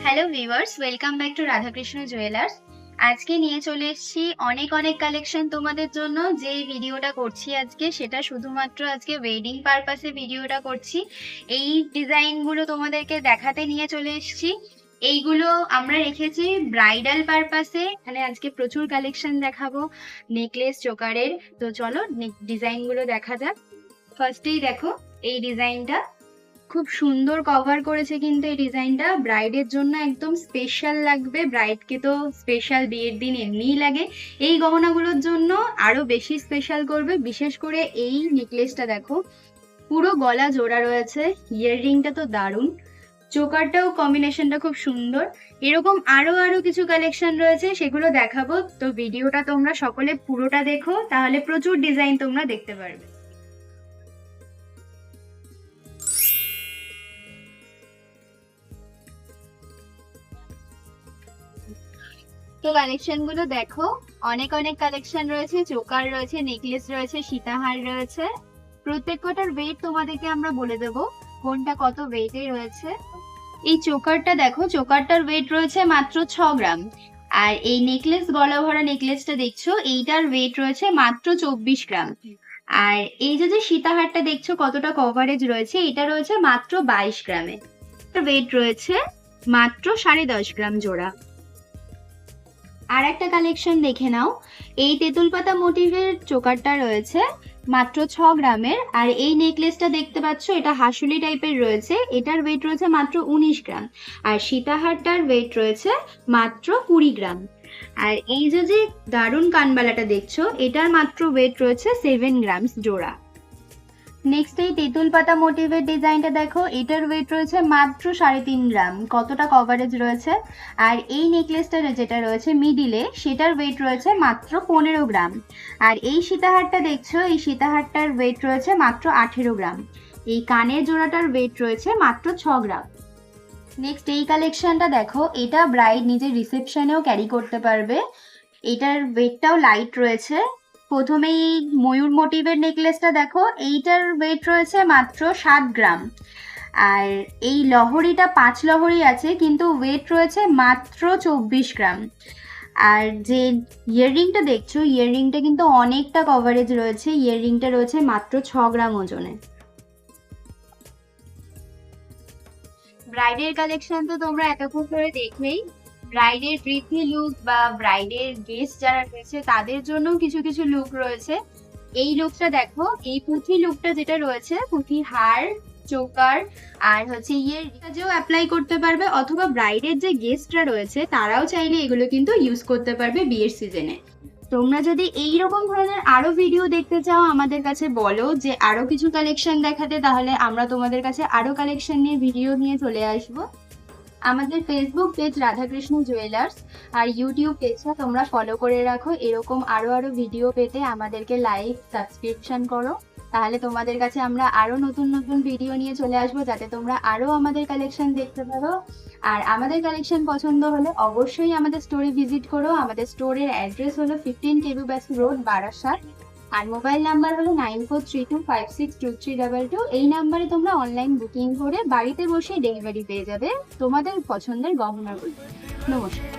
Hello viewers, welcome back to Radhakrishna jewellers. আজকে নিয়ে চলে এসেছি অনেক কালেকশন তোমাদের জন্য। যে ভিডিওটা করছি আজকে সেটা শুধুমাত্র আজকে ওয়েডিং পারপাসে ভিডিওটা করছি। এই ডিজাইনগুলো তোমাদেরকে দেখাতে নিয়ে চলে এসেছি। এইগুলো আমরা রেখেছি ব্রাইডাল পারপাসে। এখানে আজকে প্রচুর কালেকশন দেখাবো নেকলেস চোকারের। তো চলো ডিজাইনগুলো দেখা যাক। ফার্স্টেই দেখো এই ডিজাইনটা খুব সুন্দর কভার করেছে, কিন্তু এই ডিজাইনটা ব্রাইডের জন্য একদম স্পেশাল লাগবে। ব্রাইডকে তো স্পেশাল বিয়ের দিন এমনিই লাগে, এই গহনাগুলোর জন্য আরো বেশি স্পেশাল করবে। বিশেষ করে এই নেকলেসটা দেখো, পুরো গলা জোড়া রয়েছে, ইয়াররিংটা তো দারুণ, চোকারটাও কম্বিনেশনটা খুব সুন্দর। এরকম আরো কিছু কালেকশন রয়েছে, সেগুলো দেখাবো। তো ভিডিওটা তোমরা সকলে পুরোটা দেখো, তাহলে প্রচুর ডিজাইন তোমরা দেখতে পারবে। তো কালেকশন গুলো দেখো, অনেক কালেকশন রয়েছে, চোকার রয়েছে, নেকলেস রয়েছে, সীতাহার রয়েছে। প্রত্যেক কটার ওয়েট তোমাদেরকে আমরা বলে দেবো কোনটা কত ওয়েটে রয়েছে। এই চোকারটা দেখো, চোকারটার ওয়েট রয়েছে মাত্র 6 গ্রাম। আর এই নেকলেস, গলা ভরা নেকলেসটা দেখছো, এইটার ওয়েট রয়েছে মাত্র 24 গ্রাম। আর এই যে সীতাহারটা দেখছো কতটা কভারেজ রয়েছে, এটা রয়েছে মাত্র 22 গ্রামে। ওয়েট রয়েছে মাত্র 10.5 গ্রাম জোড়া। আর একটা কালেকশন দেখে নাও, এই তেঁতুল পাতা মোটিভের চোকারটা রয়েছে মাত্র 6 গ্রামের। আর এই নেকলেসটা দেখতে পাচ্ছ, এটা হাসুলি টাইপের রয়েছে, এটার ওয়েট রয়েছে মাত্র 19 গ্রাম। আর সীতাহারটার ওয়েট রয়েছে মাত্র 20 গ্রাম। আর এই যে দারুণ কানবালাটা দেখছো, এটার মাত্র ওয়েট রয়েছে 7 গ্রামস জোড়া। নেক্সট এই তেঁতুল পাতা মোটিভের ডিজাইনটা দেখো, এটার ওয়েট রয়েছে মাত্র 3.5 গ্রাম। কতটা কভারেজ রয়েছে। আর এই নেকলেসটা যেটা রয়েছে মিডিলে, সেটার ওয়েট রয়েছে মাত্র 15 গ্রাম। আর এই সীতাহারটা দেখছো, এই সীতাহারটার ওয়েট রয়েছে মাত্র 18 গ্রাম। এই কানের জোড়াটার ওয়েট রয়েছে মাত্র 6 গ্রাম। নেক্সট এই কালেকশনটা দেখো, এটা ব্রাইড নিজের রিসেপশনেও ক্যারি করতে পারবে। এটার ওয়েটটাও লাইট রয়েছে। প্রথমেই ময়ূর মোটিভের নেকলেসটা দেখো, এইটার ওয়েট রয়েছে মাত্র 7 গ্রাম। আর এই লহরিটা 5 লহরি আছে, কিন্তু ওয়েট রয়েছে মাত্র 24 গ্রাম। আর যে ইয়াররিংটা দেখছো, ইয়াররিংটা কিন্তু অনেকটা কভারেজ রয়েছে, ইয়াররিংটা রয়েছে মাত্র 6 গ্রাম ওজনে। ব্রাইডের কালেকশন তো তোমরা এতক্ষণ ধরে দেখলেই। ব্রাইডের বৃদ্ধি লুক বা ব্রাইডের গেস্ট যারা রয়েছে তাদের জন্য কিছু লুক রয়েছে। এই লুকটা দেখো, এই পুঁথি লুকটা যেটা রয়েছে, পুঁথি হার, চোকার আর হচ্ছে কাজেও অ্যাপ্লাই করতে পারবে, অথবা ব্রাইডের যে গেস্টরা রয়েছে তারাও চাইলে এগুলো কিন্তু ইউজ করতে পারবে বিয়ের সিজনে। তোমরা যদি এইরকম ধরনের আরো ভিডিও দেখতে চাও, আমাদের কাছে বলো যে আরো কিছু কালেকশন দেখাতে, তাহলে আমরা তোমাদের কাছে আরো কালেকশন নিয়ে ভিডিও নিয়ে চলে আসবো। আমাদের ফেসবুক পেজ রাধাকৃষ্ণ জুয়েলার্স আর ইউটিউব পেজটা তোমরা ফলো করে রাখো। এরকম আরো ভিডিও পেতে আমাদেরকে লাইক সাবস্ক্রিপশন করো, তাহলে তোমাদের কাছে আমরা আরো নতুন ভিডিও নিয়ে চলে আসবো, যাতে তোমরা আরো আমাদের কালেকশন দেখতে পারো। আর আমাদের কালেকশন পছন্দ হলে অবশ্যই আমাদের স্টোরে ভিজিট করো। আমাদের স্টোরের অ্যাড্রেস হলো 15 কেবি বাসি রোড, বারাসাত। আর মোবাইল নাম্বার হলো 9432562322। এই নাম্বারে তোমরা অনলাইন বুকিং করে বাড়িতে বসে ডেলিভারি পেয়ে যাবে তোমাদের পছন্দের গহনাগুলো। নমস্কার।